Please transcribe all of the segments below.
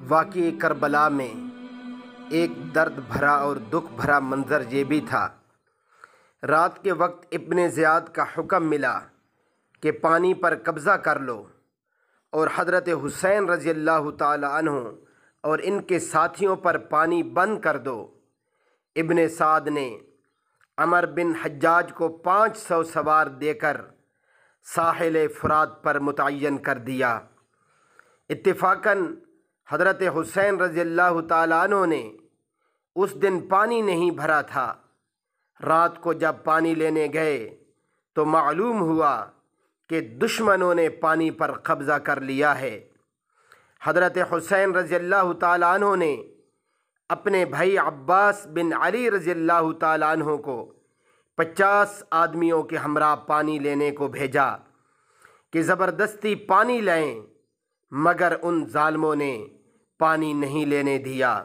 واقعہ کربلا میں ایک درد بھرا اور دکھ بھرا منظر یہ بھی تھا۔ رات کے وقت ابن زیاد کا حکم ملا کہ پانی پر قبضہ کر لو اور حضرت حسین رضی اللہ تعالی عنہ اور ان کے ساتھیوں پر پانی بند کر دو۔ ابن سعد نے عمر بن حجاج کو 500 سوار دے کر ساحل فرات پر متعین کر دیا۔ اتفاقاً حضرت حسین رضی اللہ تعالیٰ عنہ نے اس دن پانی نہیں بھرا تھا۔ رات کو جب پانی لینے گئے تو معلوم ہوا کہ دشمنوں نے پانی پر قبضہ کر لیا ہے۔ حضرت حسین رضی اللہ تعالیٰ عنہ نے اپنے بھائی عباس بن علی رضی اللہ تعالیٰ عنہ کو 50 آدمیوں کے ہمراہ پانی لینے کو بھیجا کہ زبردستی پانی لائیں، مگر ان ظالموں نے پانی نہیں لینے دیا۔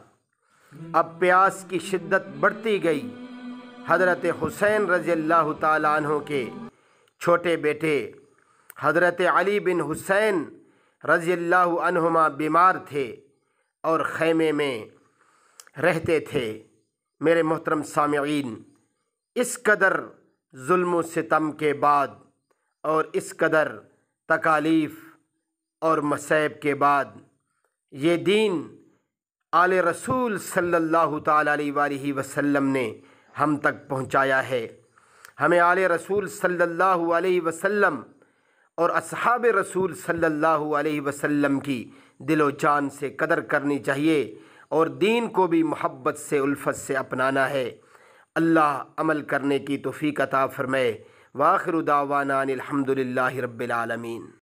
اب پیاس کی شدت بڑھتی گئی۔ حضرت حسین رضی اللہ تعالیٰ عنہ کے چھوٹے بیٹے حضرت علی بن حسین رضی اللہ عنہما بیمار تھے اور خیمے میں رہتے تھے۔ میرے محترم سامعین، اس قدر ظلم و ستم کے بعد اور اس قدر تکالیف اور مصائب کے بعد یہ دین آل رسول صلی اللہ تعالیٰ علیہ وآلہ وسلم نے ہم تک پہنچایا ہے۔ ہمیں آل رسول صلی اللہ علیہ وسلم اور اصحاب رسول صلی اللہ علیہ وسلم کی دل و جان سے قدر کرنی چاہیے اور دین کو بھی محبت سے الفت سے اپنانا ہے۔ اللہ عمل کرنے کی توفیق عطا فرمائے۔ وآخر دعوانا ان الحمد للہ رب العالمین۔